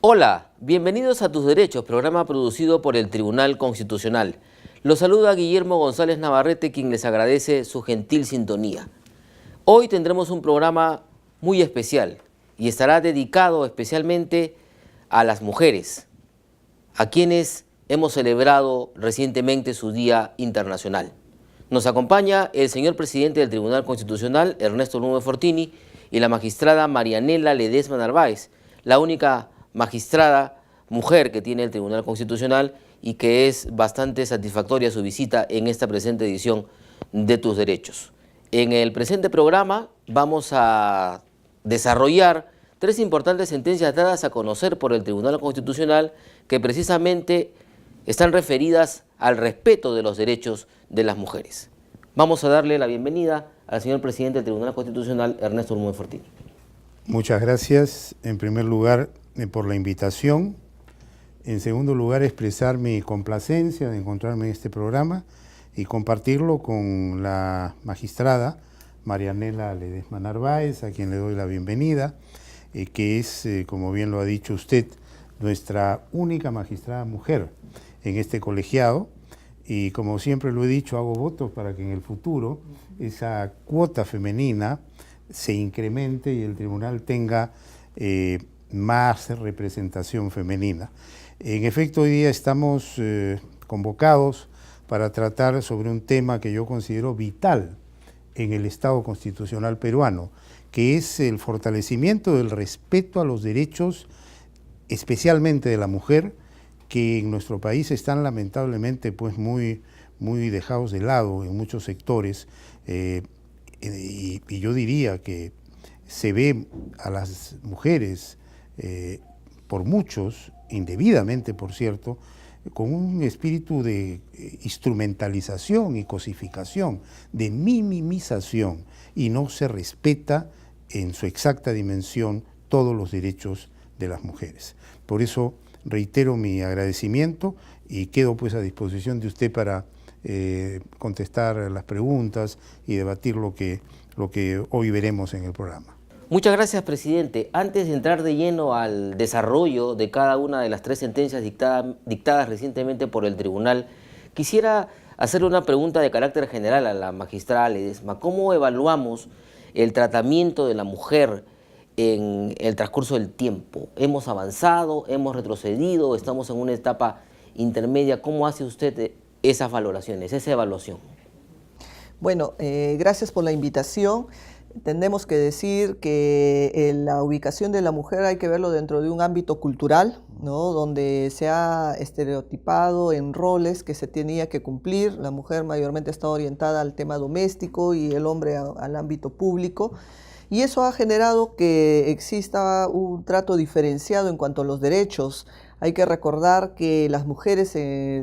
Hola, bienvenidos a Tus Derechos, programa producido por el Tribunal Constitucional. Los saluda Guillermo González Navarrete, quien les agradece su gentil sintonía. Hoy tendremos un programa muy especial y estará dedicado especialmente a las mujeres, a quienes hemos celebrado recientemente su Día Internacional. Nos acompaña el señor presidente del Tribunal Constitucional, Ernesto Nuno Fortini, y la magistrada Marianela Ledesma Narváez, la única magistrada mujer que tiene el Tribunal Constitucional y que es bastante satisfactoria su visita en esta presente edición de Tus Derechos. En el presente programa vamos a desarrollar 3 importantes sentencias dadas a conocer por el Tribunal Constitucional que precisamente están referidas al respeto de los derechos de las mujeres. Vamos a darle la bienvenida al señor presidente del Tribunal Constitucional, Ernesto Nuno Fortini. Muchas gracias, en primer lugar, por la invitación. En segundo lugar, expresar mi complacencia de encontrarme en este programa y compartirlo con la magistrada Marianela Ledesma Narváez, a quien le doy la bienvenida, que es, como bien lo ha dicho usted, nuestra única magistrada mujer en este colegiado. Y como siempre lo he dicho, hago votos para que en el futuro esa cuota femenina se incremente y el tribunal tenga más representación femenina. En efecto, hoy día estamos convocados para tratar sobre un tema que yo considero vital en el Estado constitucional peruano, que es el fortalecimiento del respeto a los derechos, especialmente de la mujer, que en nuestro país están lamentablemente pues muy dejados de lado en muchos sectores, y yo diría que se ve a las mujeres por muchos, indebidamente por cierto, con un espíritu de instrumentalización y cosificación, de minimización, y no se respeta en su exacta dimensión todos los derechos de las mujeres. Por eso reitero mi agradecimiento y quedo pues a disposición de usted para contestar las preguntas y debatir lo que hoy veremos en el programa. Muchas gracias, presidente. Antes de entrar de lleno al desarrollo de cada una de las 3 sentencias dictadas recientemente por el tribunal, quisiera hacerle una pregunta de carácter general a la magistrada Ledesma. ¿Cómo evaluamos el tratamiento de la mujer en el transcurso del tiempo? ¿Hemos avanzado? ¿Hemos retrocedido? ¿Estamos en una etapa intermedia? ¿Cómo hace usted esas valoraciones, esa evaluación? Bueno, gracias por la invitación. Tenemos que decir que la ubicación de la mujer hay que verlo dentro de un ámbito cultural, ¿no? Donde se ha estereotipado en roles que se tenía que cumplir. La mujer mayormente está orientada al tema doméstico y el hombre al ámbito público. Y eso ha generado que exista un trato diferenciado en cuanto a los derechos. Hay que recordar que las mujeres,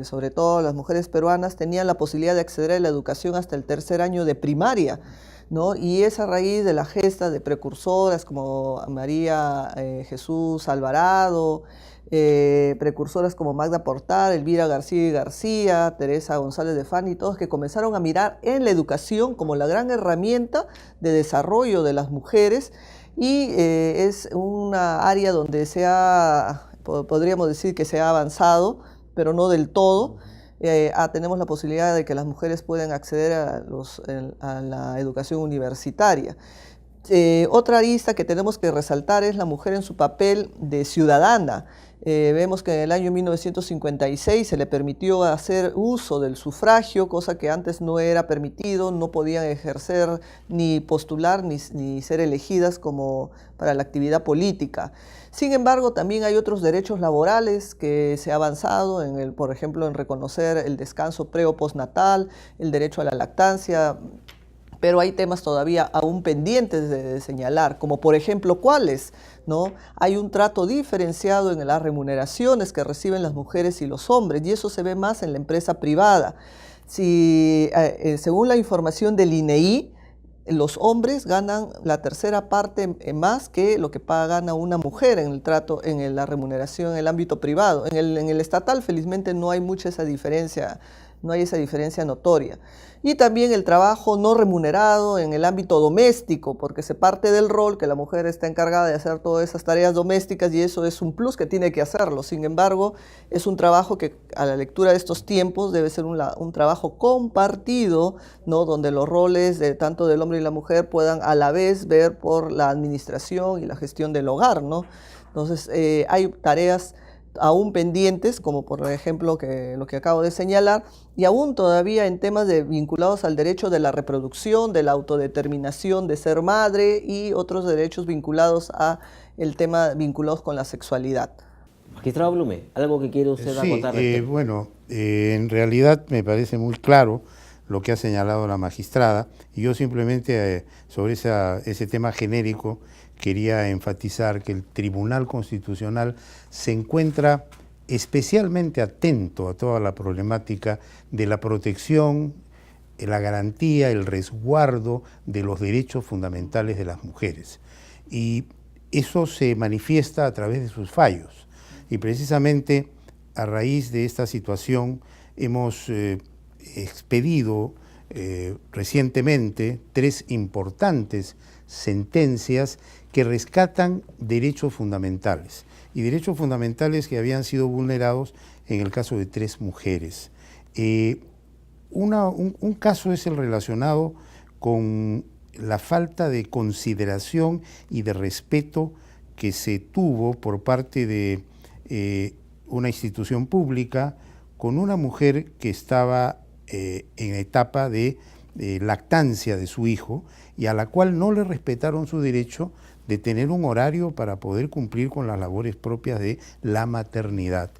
sobre todo las mujeres peruanas, tenían la posibilidad de acceder a la educación hasta el 3er año de primaria, ¿no? Y es a raíz de la gesta de precursoras como María Jesús Alvarado, precursoras como Magda Portal, Elvira García y García, Teresa González de Fani, todos que comenzaron a mirar en la educación como la gran herramienta de desarrollo de las mujeres, y es una área donde podríamos decir que se ha avanzado, pero no del todo. Tenemos la posibilidad de que las mujeres puedan acceder a la educación universitaria. Otra arista que tenemos que resaltar es la mujer en su papel de ciudadana. Vemos que en el año 1956 se le permitió hacer uso del sufragio, cosa que antes no era permitido, no podían ejercer ni postular ni ser elegidas como para la actividad política. Sin embargo, también hay otros derechos laborales que se ha avanzado, por ejemplo, en reconocer el descanso pre o postnatal, el derecho a la lactancia, pero hay temas todavía aún pendientes de señalar, como por ejemplo, ¿cuáles? ¿No? Hay un trato diferenciado en las remuneraciones que reciben las mujeres y los hombres, y eso se ve más en la empresa privada. Según la información del INEI, los hombres ganan la 3ª parte más que lo que gana una mujer en el trato, en la remuneración en el ámbito privado. En el estatal, felizmente, no hay mucha esa diferencia no hay esa diferencia notoria. Y también el trabajo no remunerado en el ámbito doméstico, porque se parte del rol que la mujer está encargada de hacer todas esas tareas domésticas y eso es un plus que tiene que hacerlo. Sin embargo, es un trabajo que a la lectura de estos tiempos debe ser un trabajo compartido, ¿no? Donde los roles de tanto del hombre y la mujer puedan a la vez ver por la administración y la gestión del hogar, ¿no? Entonces, hay tareas aún pendientes, como por ejemplo lo que acabo de señalar, y aún todavía en temas vinculados al derecho de la reproducción, de la autodeterminación de ser madre y otros derechos vinculados a el tema vinculados con la sexualidad. Magistrado Blume, ¿algo que quiere usted acotar? Bueno, en realidad me parece muy claro lo que ha señalado la magistrada, y yo simplemente sobre ese tema genérico quería enfatizar que el Tribunal Constitucional se encuentra especialmente atento a toda la problemática de la protección, la garantía, el resguardo de los derechos fundamentales de las mujeres. Y eso se manifiesta a través de sus fallos. Y precisamente a raíz de esta situación hemos expedido recientemente 3 importantes sentencias que rescatan derechos fundamentales, y derechos fundamentales que habían sido vulnerados en el caso de 3 mujeres. Un caso es el relacionado con la falta de consideración y de respeto que se tuvo por parte de una institución pública con una mujer que estaba en etapa de lactancia de su hijo, y a la cual no le respetaron su derecho de tener un horario para poder cumplir con las labores propias de la maternidad.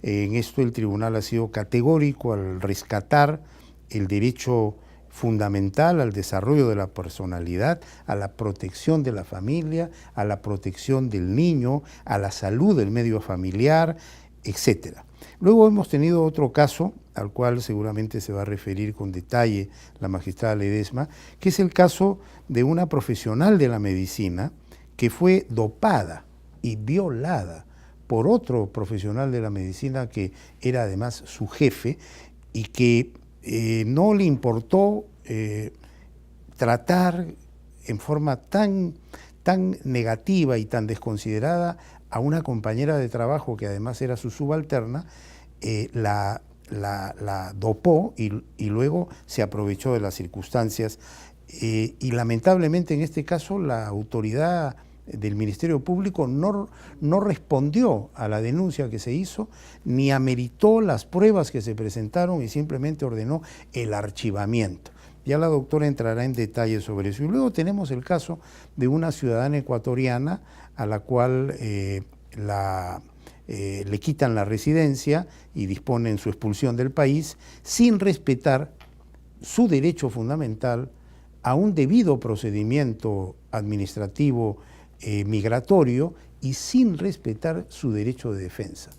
En esto el tribunal ha sido categórico al rescatar el derecho fundamental al desarrollo de la personalidad, a la protección de la familia, a la protección del niño, a la salud del medio familiar, etc. Luego hemos tenido otro caso, al cual seguramente se va a referir con detalle la magistrada Ledesma, que es el caso de una profesional de la medicina que fue dopada y violada por otro profesional de la medicina que era además su jefe, y que no le importó tratar en forma tan negativa y tan desconsiderada a una compañera de trabajo que además era su subalterna. La dopó y luego se aprovechó de las circunstancias, y lamentablemente en este caso la autoridad del Ministerio Público no respondió a la denuncia que se hizo, ni ameritó las pruebas que se presentaron, y simplemente ordenó el archivamiento. Ya la doctora entrará en detalle sobre eso. Y luego tenemos el caso de una ciudadana ecuatoriana a la cual le quitan la residencia y disponen su expulsión del país sin respetar su derecho fundamental a un debido procedimiento administrativo migratorio, y sin respetar su derecho de defensa.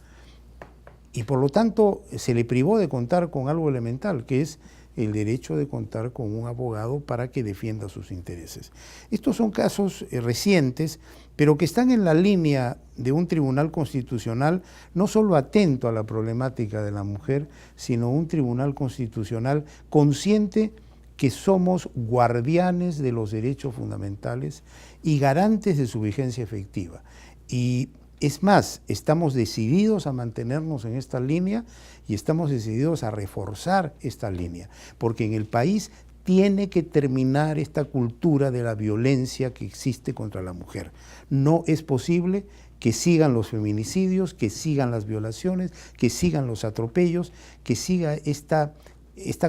Y por lo tanto se le privó de contar con algo elemental, que es el derecho de contar con un abogado para que defienda sus intereses. Estos son casos recientes, pero que están en la línea de un tribunal constitucional no solo atento a la problemática de la mujer, sino un tribunal constitucional consciente que somos guardianes de los derechos fundamentales y garantes de su vigencia efectiva. Y es más, estamos decididos a mantenernos en esta línea, y estamos decididos a reforzar esta línea, porque en el país tiene que terminar esta cultura de la violencia que existe contra la mujer. No es posible que sigan los feminicidios, que sigan las violaciones, que sigan los atropellos, que siga esta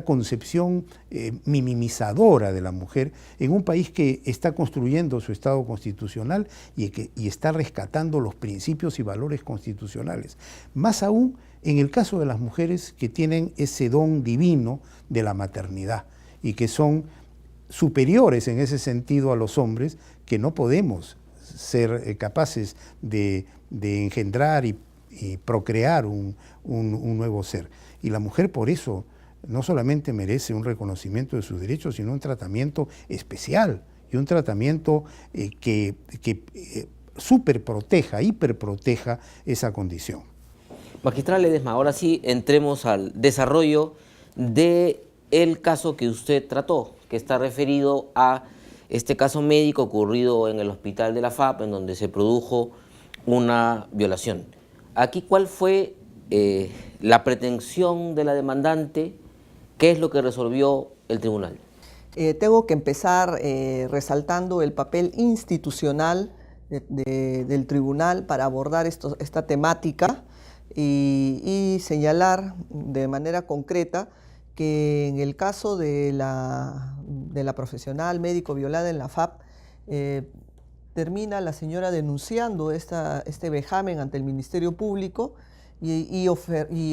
concepción minimizadora de la mujer en un país que está construyendo su Estado constitucional y está rescatando los principios y valores constitucionales. Más aún en el caso de las mujeres que tienen ese don divino de la maternidad y que son superiores en ese sentido a los hombres, que no podemos ser capaces de engendrar y procrear un nuevo ser. Y la mujer por eso no solamente merece un reconocimiento de sus derechos, sino un tratamiento especial y un tratamiento que superproteja, hiperproteja esa condición. Magistrada Ledesma, ahora sí entremos al desarrollo de el caso que usted trató, que está referido a este caso médico ocurrido en el hospital de la FAP, en donde se produjo una violación. Aquí, ¿cuál fue la pretensión de la demandante? ¿Qué es lo que resolvió el tribunal? Tengo que empezar resaltando el papel institucional del tribunal para abordar esta temática y señalar de manera concreta que en el caso de la profesional médico violada en la FAP, termina la señora denunciando este vejamen ante el Ministerio Público y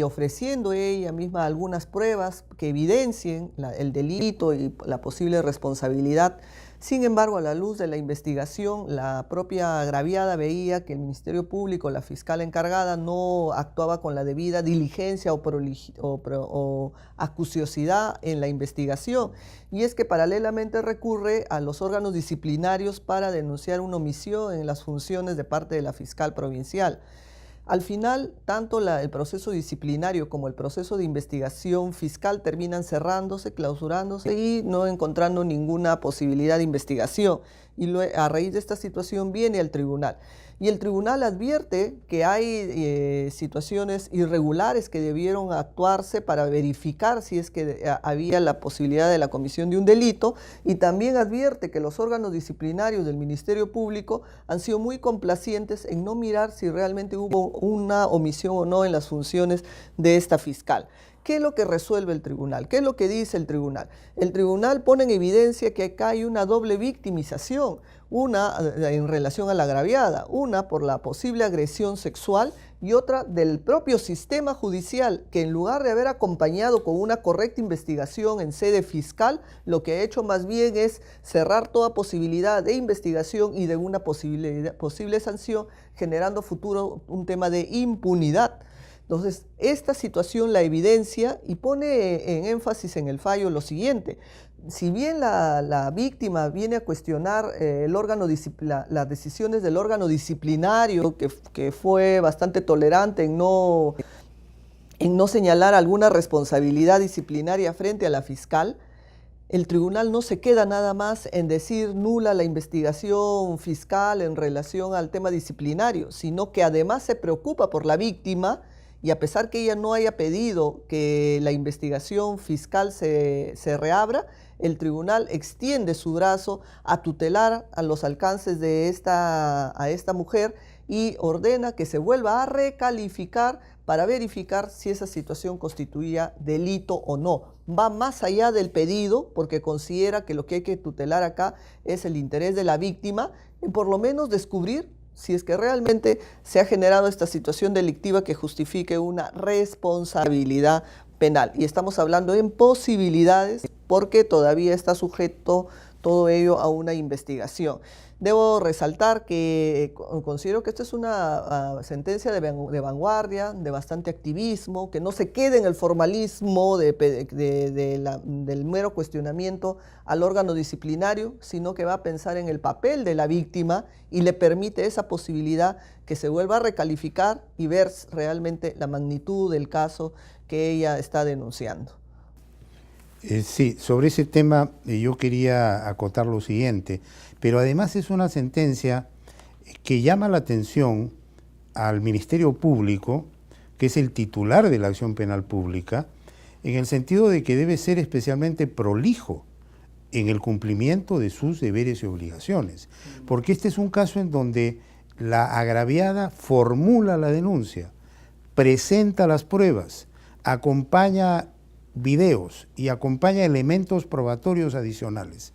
ofreciendo ella misma algunas pruebas que evidencien el delito y la posible responsabilidad. Sin embargo, a la luz de la investigación, la propia agraviada veía que el Ministerio Público, la fiscal encargada, no actuaba con la debida diligencia o acuciosidad en la investigación. Y es que paralelamente recurre a los órganos disciplinarios para denunciar una omisión en las funciones de parte de la fiscal provincial. Al final, tanto el proceso disciplinario como el proceso de investigación fiscal terminan cerrándose, clausurándose y no encontrando ninguna posibilidad de investigación. Y a raíz de esta situación viene al tribunal. Y el tribunal advierte que hay situaciones irregulares que debieron actuarse para verificar si es que había la posibilidad de la comisión de un delito, y también advierte que los órganos disciplinarios del Ministerio Público han sido muy complacientes en no mirar si realmente hubo una omisión o no en las funciones de esta fiscal. ¿Qué es lo que resuelve el tribunal? ¿Qué es lo que dice el tribunal? El tribunal pone en evidencia que acá hay una doble victimización, una en relación a la agraviada, una por la posible agresión sexual y otra del propio sistema judicial, que en lugar de haber acompañado con una correcta investigación en sede fiscal, lo que ha hecho más bien es cerrar toda posibilidad de investigación y de una posible sanción, generando futuro un tema de impunidad. Entonces, esta situación la evidencia y pone en énfasis en el fallo lo siguiente: si bien la víctima viene a cuestionar las decisiones del órgano disciplinario, que fue bastante tolerante en no señalar alguna responsabilidad disciplinaria frente a la fiscal, el tribunal no se queda nada más en decir nula la investigación fiscal en relación al tema disciplinario, sino que además se preocupa por la víctima. Y a pesar que ella no haya pedido que la investigación fiscal se reabra, el tribunal extiende su brazo a tutelar a los alcances de a esta mujer y ordena que se vuelva a recalificar para verificar si esa situación constituía delito o no. Va más allá del pedido porque considera que lo que hay que tutelar acá es el interés de la víctima en por lo menos descubrir si es que realmente se ha generado esta situación delictiva que justifique una responsabilidad penal. Y estamos hablando en posibilidades porque todavía está sujeto todo ello a una investigación. Debo resaltar que considero que esta es una sentencia de vanguardia, de bastante activismo, que no se quede en el formalismo del mero cuestionamiento al órgano disciplinario, sino que va a pensar en el papel de la víctima y le permite esa posibilidad que se vuelva a recalificar y ver realmente la magnitud del caso que ella está denunciando. Sí, sobre ese tema yo quería acotar lo siguiente, pero además es una sentencia que llama la atención al Ministerio Público, que es el titular de la acción penal pública, en el sentido de que debe ser especialmente prolijo en el cumplimiento de sus deberes y obligaciones, porque este es un caso en donde la agraviada formula la denuncia, presenta las pruebas, acompaña videos y acompaña elementos probatorios adicionales.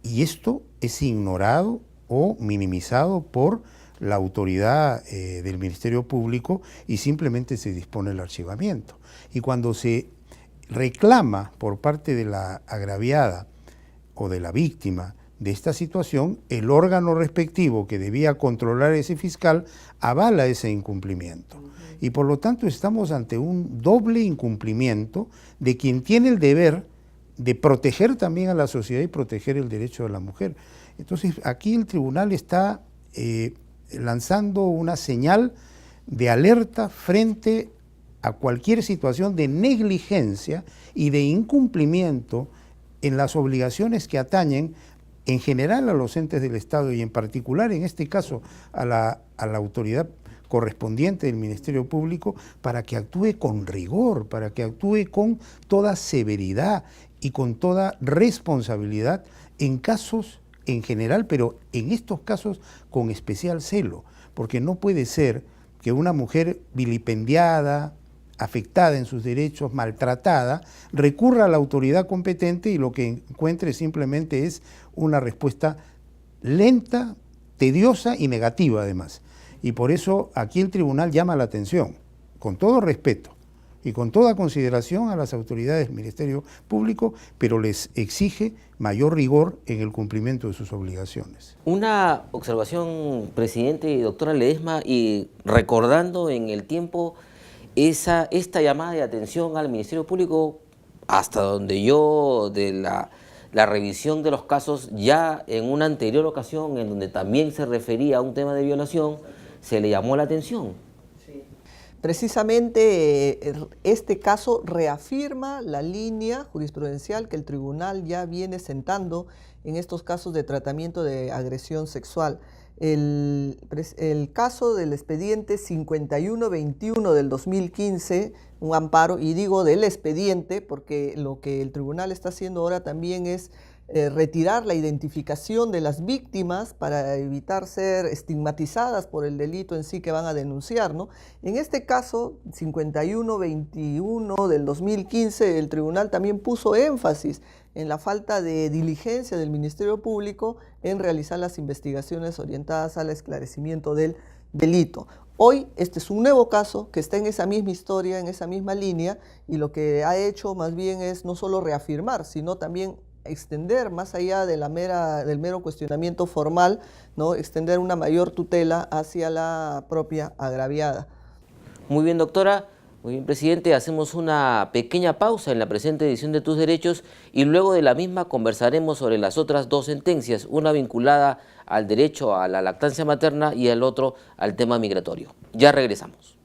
Y esto es ignorado o minimizado por la autoridad del Ministerio Público y simplemente se dispone el archivamiento. Y cuando se reclama por parte de la agraviada o de la víctima de esta situación, el órgano respectivo que debía controlar ese fiscal avala ese incumplimiento. Y por lo tanto estamos ante un doble incumplimiento de quien tiene el deber de proteger también a la sociedad y proteger el derecho de la mujer. Entonces aquí el tribunal está lanzando una señal de alerta frente a cualquier situación de negligencia y de incumplimiento en las obligaciones que atañen en general a los entes del Estado y en particular, en este caso, a la autoridad correspondiente del Ministerio Público, para que actúe con rigor, para que actúe con toda severidad y con toda responsabilidad en casos en general, pero en estos casos con especial celo, porque no puede ser que una mujer vilipendiada, afectada en sus derechos, maltratada, recurra a la autoridad competente y lo que encuentre simplemente es una respuesta lenta, tediosa y negativa además. Y por eso aquí el tribunal llama la atención, con todo respeto y con toda consideración a las autoridades del Ministerio Público, pero les exige mayor rigor en el cumplimiento de sus obligaciones. Una observación, presidente y doctora Ledesma, y recordando en el tiempo esta llamada de atención al Ministerio Público, hasta donde yo, de la revisión de los casos, ya en una anterior ocasión, en donde también se refería a un tema de violación, se le llamó la atención. Sí. Precisamente este caso reafirma la línea jurisprudencial que el tribunal ya viene sentando en estos casos de tratamiento de agresión sexual. El caso del expediente 5121 del 2015, un amparo, y digo del expediente porque lo que el tribunal está haciendo ahora también es retirar la identificación de las víctimas para evitar ser estigmatizadas por el delito en sí que van a denunciar, ¿no? En este caso, 5121 del 2015, el tribunal también puso énfasis en la falta de diligencia del Ministerio Público en realizar las investigaciones orientadas al esclarecimiento del delito. Hoy este es un nuevo caso que está en esa misma historia, en esa misma línea, y lo que ha hecho más bien es no solo reafirmar, sino también extender más allá de del mero cuestionamiento formal, ¿no? Extender una mayor tutela hacia la propia agraviada. Muy bien, doctora. Muy bien, presidente. Hacemos una pequeña pausa en la presente edición de Tus Derechos y luego de la misma conversaremos sobre las otras dos sentencias, una vinculada al derecho a la lactancia materna y el otro al tema migratorio. Ya regresamos.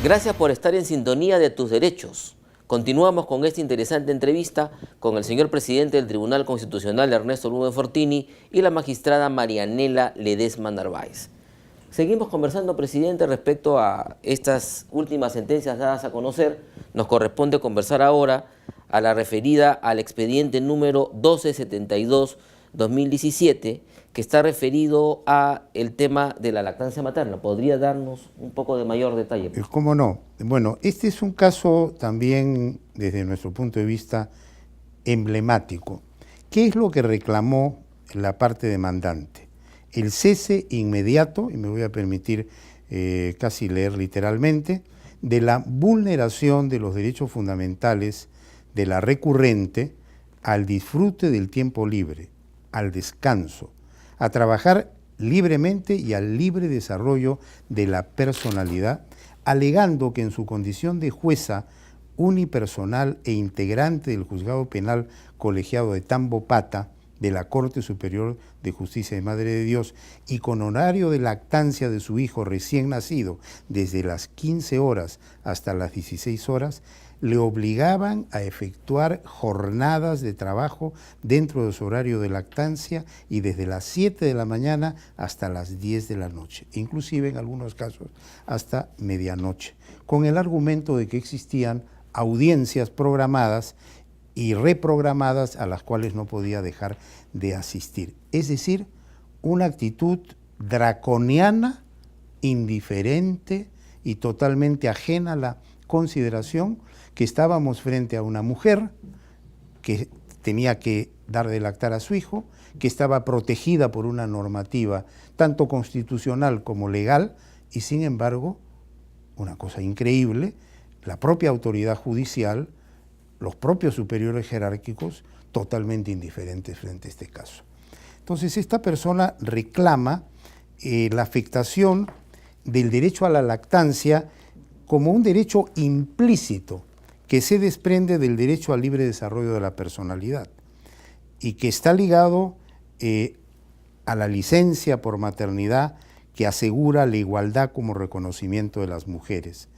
Gracias por estar en sintonía de Tus Derechos. Continuamos con esta interesante entrevista con el señor presidente del Tribunal Constitucional, Ernesto Lube Fortini, y la magistrada Marianela Ledesma Narváez. Seguimos conversando, presidente, respecto a estas últimas sentencias dadas a conocer. Nos corresponde conversar ahora a la referida al expediente número 1272-2017, que está referido a el tema de la lactancia materna. ¿Podría darnos un poco de mayor detalle? ¿Cómo no? Bueno, este es un caso también, desde nuestro punto de vista, emblemático. ¿Qué es lo que reclamó la parte demandante? El cese inmediato, y me voy a permitir casi leer literalmente, de la vulneración de los derechos fundamentales de la recurrente al disfrute del tiempo libre, al descanso, a trabajar libremente y al libre desarrollo de la personalidad, alegando que en su condición de jueza unipersonal e integrante del Juzgado Penal Colegiado de Tambopata, de la Corte Superior de Justicia de Madre de Dios, y con horario de lactancia de su hijo recién nacido desde las 15 horas hasta las 16 horas, le obligaban a efectuar jornadas de trabajo dentro de su horario de lactancia y desde las 7 de la mañana hasta las 10 de la noche, inclusive en algunos casos hasta medianoche, con el argumento de que existían audiencias programadas y reprogramadas a las cuales no podía dejar de asistir. Es decir, una actitud draconiana, indiferente y totalmente ajena a la consideración que estábamos frente a una mujer que tenía que dar de lactar a su hijo, que estaba protegida por una normativa tanto constitucional como legal, y sin embargo, una cosa increíble, la propia autoridad judicial, los propios superiores jerárquicos, totalmente indiferentes frente a este caso. Entonces, esta persona reclama la afectación del derecho a la lactancia como un derecho implícito que se desprende del derecho al libre desarrollo de la personalidad y que está ligado a la licencia por maternidad que asegura la igualdad como reconocimiento de las mujeres.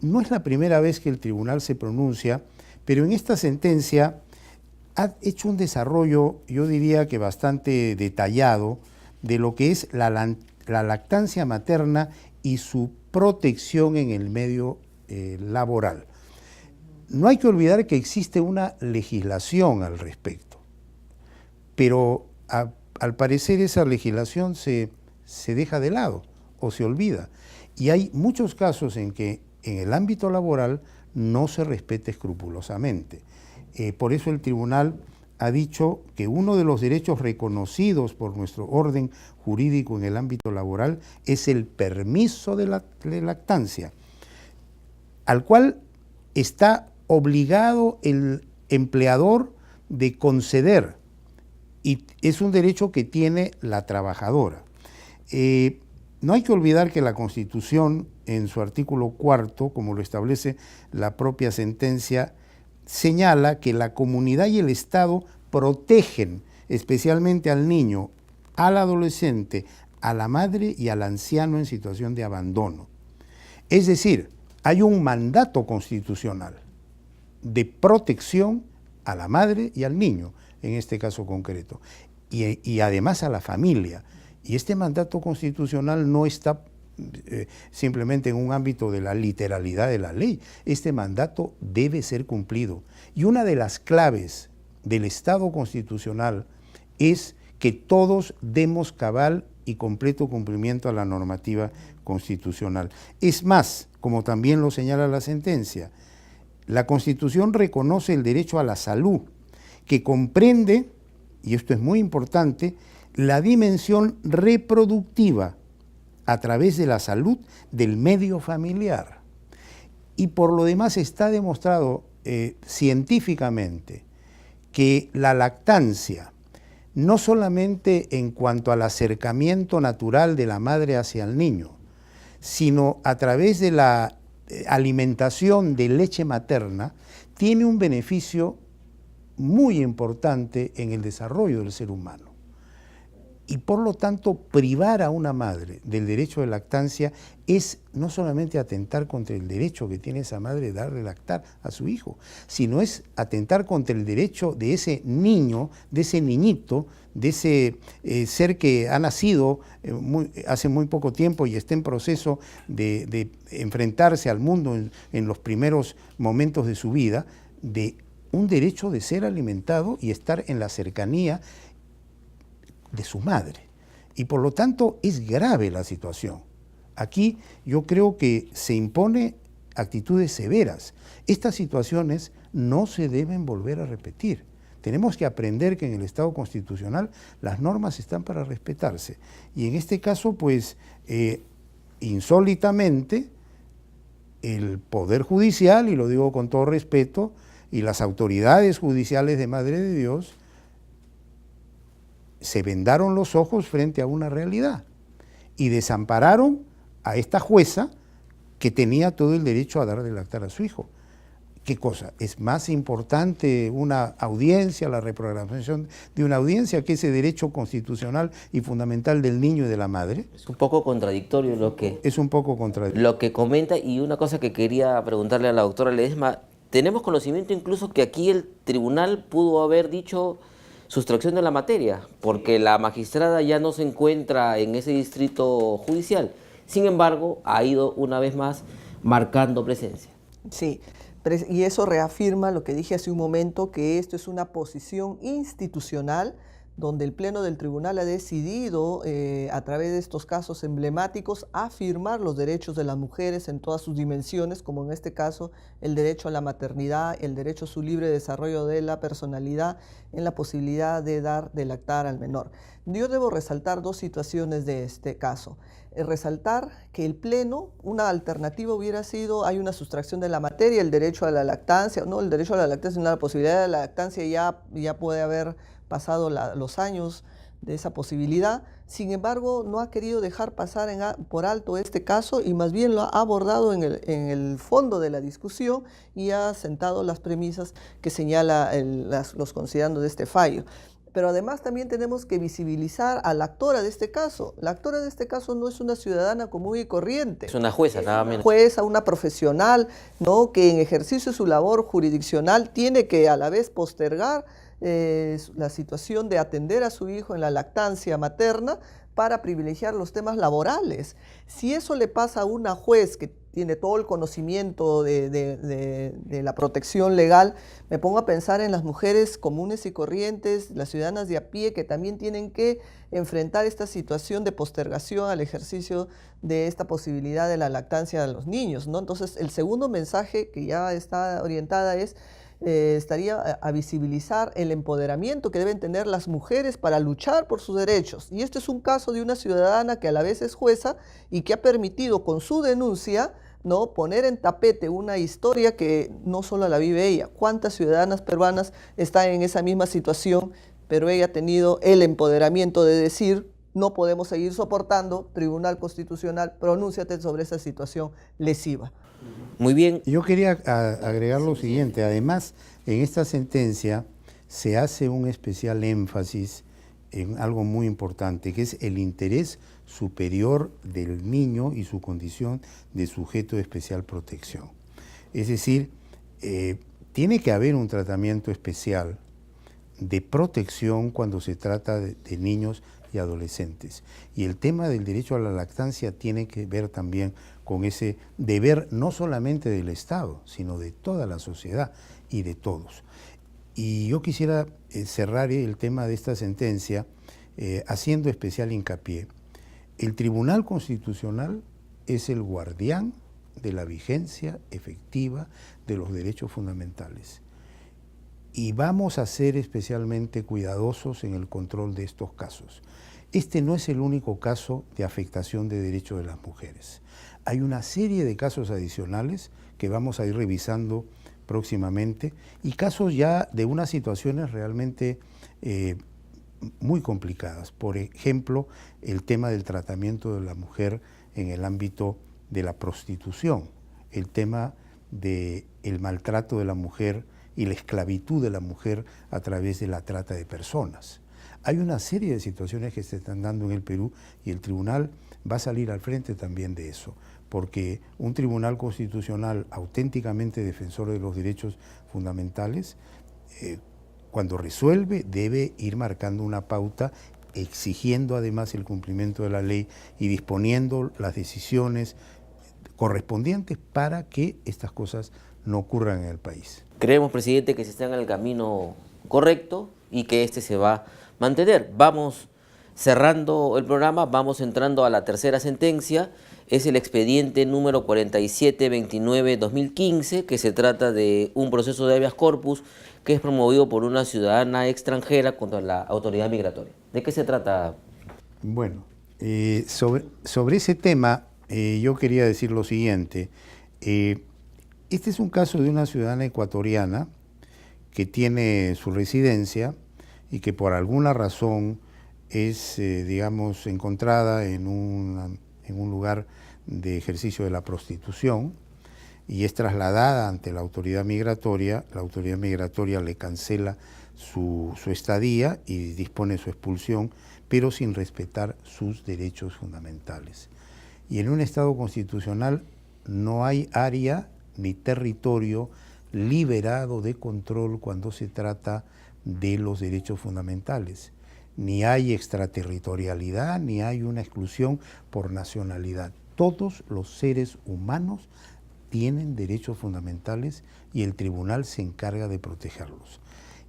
No es la primera vez que el tribunal se pronuncia, pero en esta sentencia ha hecho un desarrollo, yo diría que bastante detallado, de lo que es la lactancia materna y su protección en el medio laboral. No hay que olvidar que existe una legislación al respecto, pero al parecer esa legislación se deja de lado o se olvida. Y hay muchos casos en que en el ámbito laboral no se respeta escrupulosamente. Por eso el tribunal ha dicho que uno de los derechos reconocidos por nuestro orden jurídico en el ámbito laboral es el permiso de lactancia, al cual está obligado el empleador de conceder, y es un derecho que tiene la trabajadora. No hay que olvidar que la Constitución, en su artículo 4, como lo establece la propia sentencia, señala que la comunidad y el Estado protegen especialmente al niño, al adolescente, a la madre y al anciano en situación de abandono. Es decir, hay un mandato constitucional de protección a la madre y al niño, en este caso concreto, y además a la familia. Y este mandato constitucional no está simplemente en un ámbito de la literalidad de la ley. Este mandato debe ser cumplido. Y una de las claves del Estado constitucional es que todos demos cabal y completo cumplimiento a la normativa constitucional. Es más, como también lo señala la sentencia, la Constitución reconoce el derecho a la salud, que comprende, y esto es muy importante, la dimensión reproductiva a través de la salud del medio familiar. Y por lo demás está demostrado científicamente que la lactancia, no solamente en cuanto al acercamiento natural de la madre hacia el niño, sino a través de la alimentación de leche materna, tiene un beneficio muy importante en el desarrollo del ser humano. Y por lo tanto, privar a una madre del derecho de lactancia es no solamente atentar contra el derecho que tiene esa madre de dar de lactar a su hijo, sino es atentar contra el derecho de ese niño, de ese niñito, de ese ser que ha nacido hace muy poco tiempo y está en proceso de enfrentarse al mundo en los primeros momentos de su vida, de un derecho de ser alimentado y estar en la cercanía de su madre. Y por lo tanto es grave la situación. Aquí yo creo que se impone actitudes severas. Estas situaciones no se deben volver a repetir. Tenemos que aprender que en el Estado constitucional las normas están para respetarse. Y en este caso, pues, insólitamente, el Poder Judicial, y lo digo con todo respeto, y las autoridades judiciales de Madre de Dios, se vendaron los ojos frente a una realidad y desampararon a esta jueza que tenía todo el derecho a dar de lactar a su hijo. ¿Qué cosa? ¿Es más importante una audiencia, la reprogramación de una audiencia, que ese derecho constitucional y fundamental del niño y de la madre? Es un poco contradictorio lo que... Es un poco contradictorio. Lo que comenta, y una cosa que quería preguntarle a la doctora Ledesma, tenemos conocimiento incluso que aquí el tribunal pudo haber dicho sustracción de la materia, porque la magistrada ya no se encuentra en ese distrito judicial. Sin embargo, ha ido una vez más marcando presencia. Sí, y eso reafirma lo que dije hace un momento, que esto es una posición institucional donde el Pleno del Tribunal ha decidido, a través de estos casos emblemáticos, afirmar los derechos de las mujeres en todas sus dimensiones, como en este caso el derecho a la maternidad, el derecho a su libre desarrollo de la personalidad, en la posibilidad de dar, de lactar al menor. Yo debo resaltar dos situaciones de este caso. Resaltar que el Pleno, una alternativa hubiera sido, hay una sustracción de la materia, el derecho a la lactancia, no el derecho a la lactancia, sino la posibilidad de la lactancia ya puede haber pasado los años de esa posibilidad. Sin embargo, no ha querido dejar pasar por alto este caso y más bien lo ha abordado en el fondo de la discusión y ha sentado las premisas que señala los considerandos de este fallo. Pero además también tenemos que visibilizar a la actora de este caso. La actora de este caso no es una ciudadana común y corriente. Es una jueza, nada menos. Una jueza, una profesional, ¿no?, que en ejercicio de su labor jurisdiccional tiene que a la vez postergar la situación de atender a su hijo en la lactancia materna para privilegiar los temas laborales. Si eso le pasa a una juez que tiene todo el conocimiento de la protección legal, me pongo a pensar en las mujeres comunes y corrientes, las ciudadanas de a pie, que también tienen que enfrentar esta situación de postergación al ejercicio de esta posibilidad de la lactancia de los niños, ¿no? Entonces, el segundo mensaje que ya está orientada estaría a visibilizar el empoderamiento que deben tener las mujeres para luchar por sus derechos. Y este es un caso de una ciudadana que a la vez es jueza y que ha permitido con su denuncia, ¿no?, poner en tapete una historia que no solo la vive ella. ¿Cuántas ciudadanas peruanas están en esa misma situación? Pero ella ha tenido el empoderamiento de decir: no podemos seguir soportando, Tribunal Constitucional, pronúnciate sobre esa situación lesiva. Muy bien. Yo quería agregar lo siguiente. Además, en esta sentencia se hace un especial énfasis en algo muy importante, que es el interés superior del niño y su condición de sujeto de especial protección. Es decir, tiene que haber un tratamiento especial de protección cuando se trata de niños y adolescentes. Y el tema del derecho a la lactancia tiene que ver también con ese deber no solamente del Estado, sino de toda la sociedad y de todos. Y yo quisiera cerrar el tema de esta sentencia haciendo especial hincapié. El Tribunal Constitucional es el guardián de la vigencia efectiva de los derechos fundamentales. Y vamos a ser especialmente cuidadosos en el control de estos casos. Este no es el único caso de afectación de derechos de las mujeres. Hay una serie de casos adicionales que vamos a ir revisando próximamente y casos ya de unas situaciones realmente muy complicadas. Por ejemplo, el tema del tratamiento de la mujer en el ámbito de la prostitución, el tema del maltrato de la mujer y la esclavitud de la mujer a través de la trata de personas. Hay una serie de situaciones que se están dando en el Perú y el tribunal va a salir al frente también de eso, porque un tribunal constitucional auténticamente defensor de los derechos fundamentales, cuando resuelve debe ir marcando una pauta, exigiendo además el cumplimiento de la ley y disponiendo las decisiones correspondientes para que estas cosas no ocurran en el país. Creemos, presidente, que se está en el camino correcto y que este se va a mantener. Vamos cerrando el programa, vamos entrando a la tercera sentencia. Es el expediente número 4729-2015, que se trata de un proceso de habeas corpus que es promovido por una ciudadana extranjera contra la autoridad migratoria. ¿De qué se trata? Bueno, sobre ese tema yo quería decir lo siguiente. Este es un caso de una ciudadana ecuatoriana que tiene su residencia y que por alguna razón es, digamos, encontrada en un lugar de ejercicio de la prostitución y es trasladada ante la autoridad migratoria le cancela su estadía y dispone su expulsión, pero sin respetar sus derechos fundamentales. Y en un Estado constitucional no hay área ni territorio liberado de control cuando se trata de los derechos fundamentales. Ni hay extraterritorialidad, ni hay una exclusión por nacionalidad. Todos los seres humanos tienen derechos fundamentales y el tribunal se encarga de protegerlos.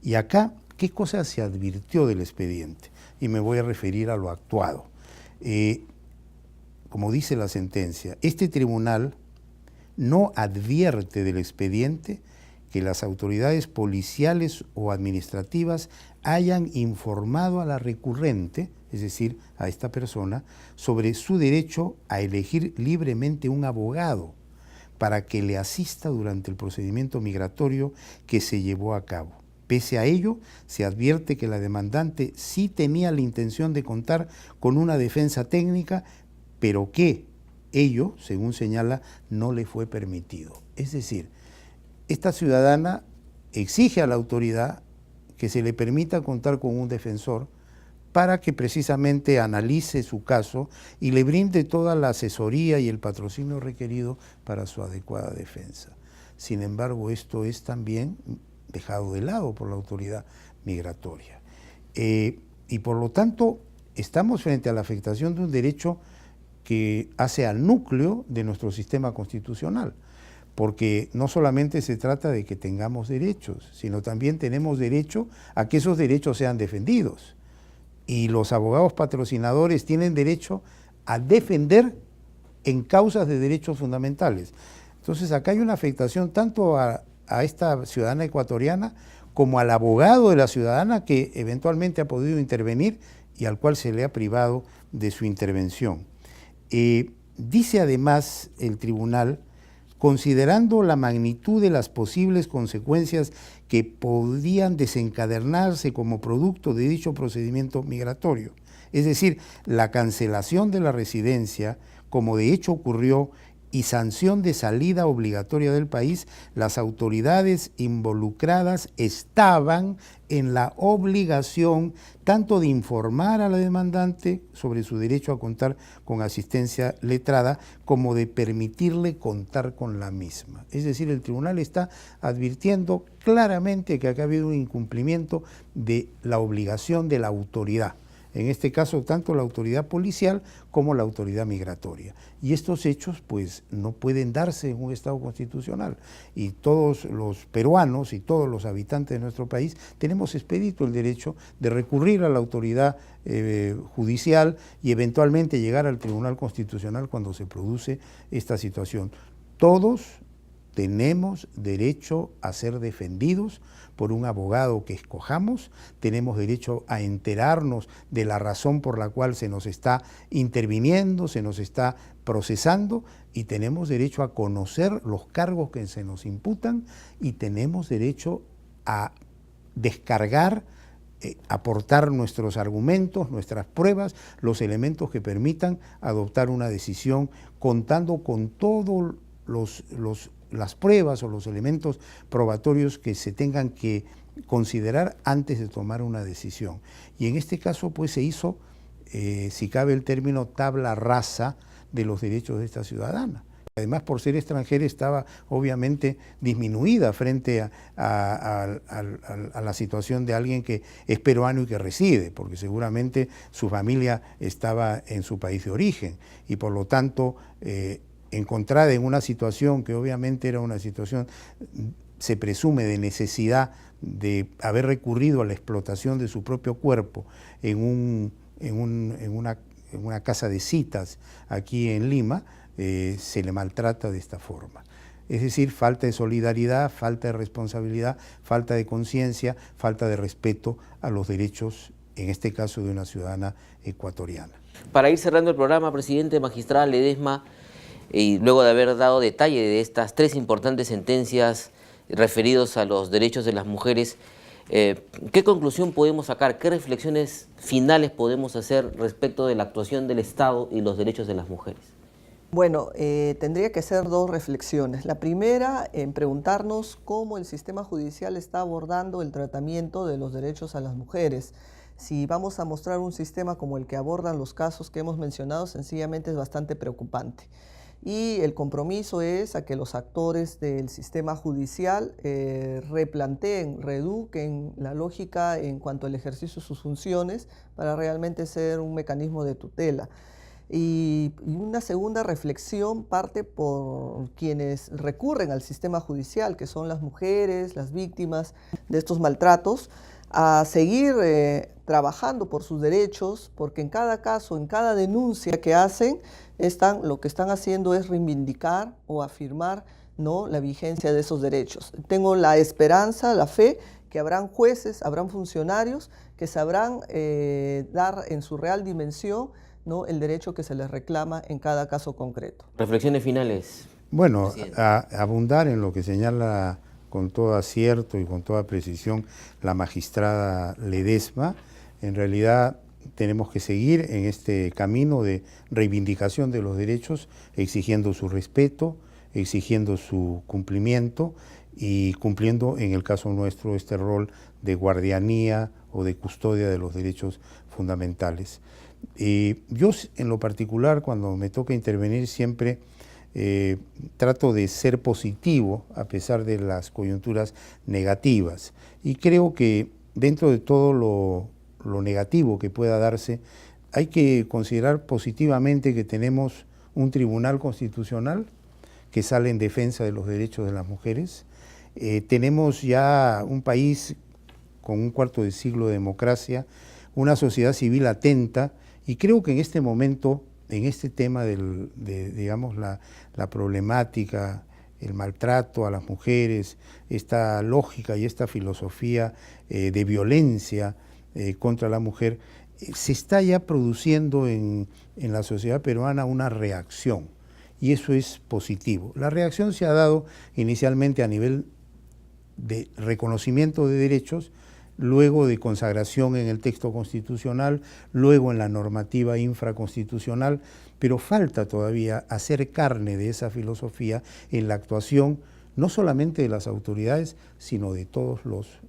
Y acá ¿Qué cosa se advirtió del expediente? Y me voy a referir a lo actuado. Como dice la sentencia, este tribunal no advierte del expediente que las autoridades policiales o administrativas hayan informado a la recurrente, es decir, a esta persona, sobre su derecho a elegir libremente un abogado para que le asista durante el procedimiento migratorio que se llevó a cabo. Pese a ello, se advierte que la demandante sí tenía la intención de contar con una defensa técnica, pero que ello, según señala, no le fue permitido. Es decir, esta ciudadana exige a la autoridad que se le permita contar con un defensor para que precisamente analice su caso y le brinde toda la asesoría y el patrocinio requerido para su adecuada defensa. Sin embargo, esto es también dejado de lado por la autoridad migratoria. Y por lo tanto, estamos frente a la afectación de un derecho que hace al núcleo de nuestro sistema constitucional, porque no solamente se trata de que tengamos derechos, sino también tenemos derecho a que esos derechos sean defendidos. Y los abogados patrocinadores tienen derecho a defender en causas de derechos fundamentales. Entonces acá hay una afectación tanto a esta ciudadana ecuatoriana como al abogado de la ciudadana que eventualmente ha podido intervenir y al cual se le ha privado de su intervención. Dice además el tribunal, considerando la magnitud de las posibles consecuencias que podían desencadenarse como producto de dicho procedimiento migratorio, es decir, la cancelación de la residencia, como de hecho ocurrió, y sanción de salida obligatoria del país, las autoridades involucradas estaban en la obligación tanto de informar a la demandante sobre su derecho a contar con asistencia letrada, como de permitirle contar con la misma. Es decir, el tribunal está advirtiendo claramente que acá ha habido un incumplimiento de la obligación de la autoridad. En este caso, tanto la autoridad policial como la autoridad migratoria. Y estos hechos, pues, no pueden darse en un Estado constitucional. Y todos los peruanos y todos los habitantes de nuestro país tenemos expedito el derecho de recurrir a la autoridad judicial y eventualmente llegar al Tribunal Constitucional cuando se produce esta situación. Todos tenemos derecho a ser defendidos por un abogado que escojamos, tenemos derecho a enterarnos de la razón por la cual se nos está interviniendo, se nos está procesando, y tenemos derecho a conocer los cargos que se nos imputan, y tenemos derecho a descargar, aportar nuestros argumentos, nuestras pruebas, los elementos que permitan adoptar una decisión contando con todos las pruebas o los elementos probatorios que se tengan que considerar antes de tomar una decisión. Y en este caso, pues, se hizo, si cabe el término, tabla rasa de los derechos de esta ciudadana. Además, por ser extranjera, estaba obviamente disminuida frente a la situación de alguien que es peruano y que reside, porque seguramente su familia estaba en su país de origen, y por lo tanto, encontrada en una situación que obviamente era una situación, se presume, de necesidad de haber recurrido a la explotación de su propio cuerpo en una casa de citas aquí en Lima, se le maltrata de esta forma. Es decir, falta de solidaridad, falta de responsabilidad, falta de conciencia, falta de respeto a los derechos, en este caso de una ciudadana ecuatoriana. Para ir cerrando el programa, presidente, magistrada Ledesma, y luego de haber dado detalle de estas tres importantes sentencias referidos a los derechos de las mujeres, ¿qué conclusión podemos sacar? ¿Qué reflexiones finales podemos hacer respecto de la actuación del Estado y los derechos de las mujeres? Bueno, tendría que ser dos reflexiones. La primera, en preguntarnos cómo el sistema judicial está abordando el tratamiento de los derechos a las mujeres. Si vamos a mostrar un sistema como el que abordan los casos que hemos mencionado, sencillamente es bastante preocupante. Y el compromiso es a que los actores del sistema judicial replanteen, reeduquen la lógica en cuanto al ejercicio de sus funciones para realmente ser un mecanismo de tutela. Y una segunda reflexión parte por quienes recurren al sistema judicial, que son las mujeres, las víctimas de estos maltratos, a seguir trabajando por sus derechos, porque en cada caso, en cada denuncia que hacen, lo que están haciendo es reivindicar o afirmar, ¿no?, la vigencia de esos derechos. Tengo la esperanza, la fe, que habrán jueces, habrán funcionarios que sabrán dar en su real dimensión, ¿no?, el derecho que se les reclama en cada caso concreto. Reflexiones finales. Bueno, abundar en lo que señala con todo acierto y con toda precisión la magistrada Ledesma. En realidad tenemos que seguir en este camino de reivindicación de los derechos, exigiendo su respeto, exigiendo su cumplimiento y cumpliendo, en el caso nuestro, este rol de guardianía o de custodia de los derechos fundamentales. Yo, en lo particular, cuando me toca intervenir, siempre trato de ser positivo a pesar de las coyunturas negativas. Y creo que dentro de todo lo negativo que pueda darse, hay que considerar positivamente que tenemos un tribunal constitucional que sale en defensa de los derechos de las mujeres. Tenemos ya un país con un cuarto de siglo de democracia, una sociedad civil atenta, y creo que en este momento, en este tema digamos, la problemática, el maltrato a las mujeres, esta lógica y esta filosofía de violencia contra la mujer, se está ya produciendo en la sociedad peruana una reacción, y eso es positivo. La reacción se ha dado inicialmente a nivel de reconocimiento de derechos, luego de consagración en el texto constitucional, luego en la normativa infraconstitucional, pero falta todavía hacer carne de esa filosofía en la actuación no solamente de las autoridades, sino de todos los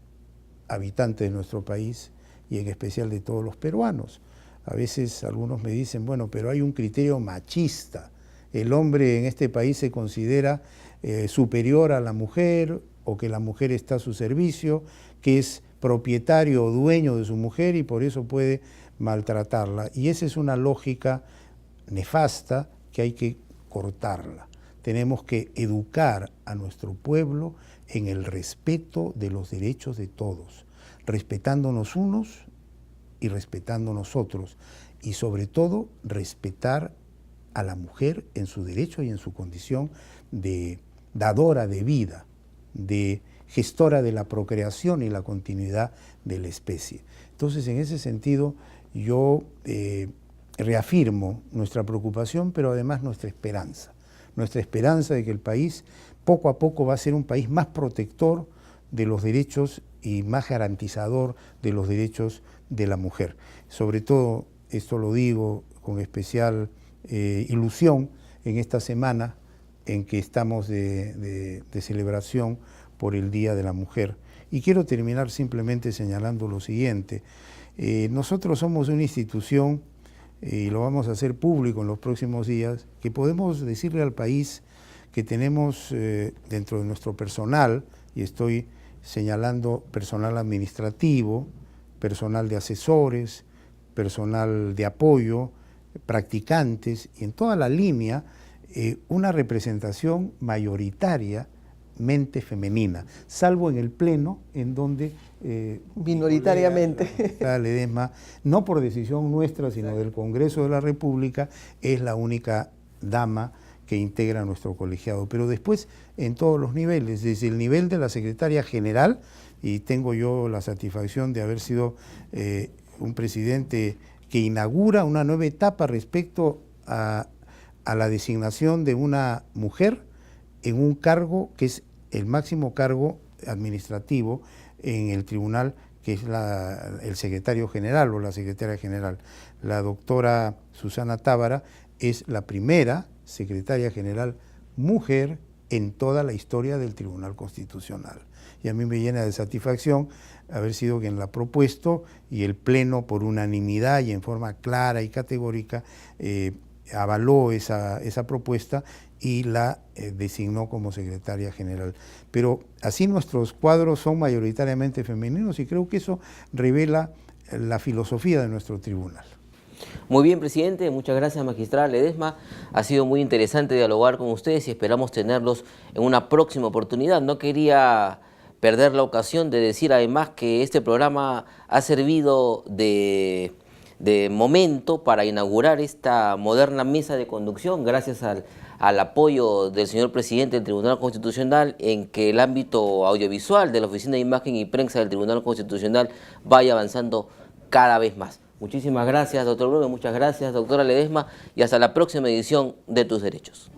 habitantes de nuestro país y en especial de todos los peruanos. A veces algunos me dicen, bueno, pero hay un criterio machista. El hombre en este país se considera superior a la mujer, o que la mujer está a su servicio, que es propietario o dueño de su mujer y por eso puede maltratarla. Y esa es una lógica nefasta que hay que cortarla. Tenemos que educar a nuestro pueblo en el respeto de los derechos de todos, respetándonos unos y respetándonos otros, y sobre todo respetar a la mujer en su derecho y en su condición de dadora de vida, de gestora de la procreación y la continuidad de la especie. Entonces, en ese sentido, yo reafirmo nuestra preocupación, pero además nuestra esperanza de que el país poco a poco va a ser un país más protector de los derechos y más garantizador de los derechos de la mujer. Sobre todo, esto lo digo con especial ilusión en esta semana en que estamos de celebración por el Día de la Mujer. Y quiero terminar simplemente señalando lo siguiente. Nosotros somos una institución, y lo vamos a hacer público en los próximos días, que podemos decirle al país que tenemos dentro de nuestro personal, y estoy señalando personal administrativo, personal de asesores, personal de apoyo, practicantes, y en toda la línea, una representación mayoritariamente femenina, salvo en el Pleno, en donde minoritariamente la Ledesma, no por decisión nuestra, sino del Congreso de la República, es la única dama que integra nuestro colegiado. Pero después, en todos los niveles, desde el nivel de la secretaria general, y tengo yo la satisfacción de haber sido un presidente que inaugura una nueva etapa respecto a la designación de una mujer en un cargo que es el máximo cargo administrativo en el tribunal, que es el secretario general o la secretaria general. La doctora Susana Tábara es la primera secretaria general mujer en toda la historia del Tribunal Constitucional. Y a mí me llena de satisfacción haber sido quien la ha propuesto, y el Pleno, por unanimidad y en forma clara y categórica, avaló esa propuesta y la designó como secretaria general. Pero así nuestros cuadros son mayoritariamente femeninos, y creo que eso revela la filosofía de nuestro tribunal. Muy bien, presidente, muchas gracias, magistrada Ledesma. Ha sido muy interesante dialogar con ustedes y esperamos tenerlos en una próxima oportunidad. No quería perder la ocasión de decir además que este programa ha servido de momento para inaugurar esta moderna mesa de conducción gracias al apoyo del señor presidente del Tribunal Constitucional en que el ámbito audiovisual de la Oficina de Imagen y Prensa del Tribunal Constitucional vaya avanzando cada vez más. Muchísimas gracias, doctor Bruno, muchas gracias, doctora Ledesma, y hasta la próxima edición de Tus Derechos.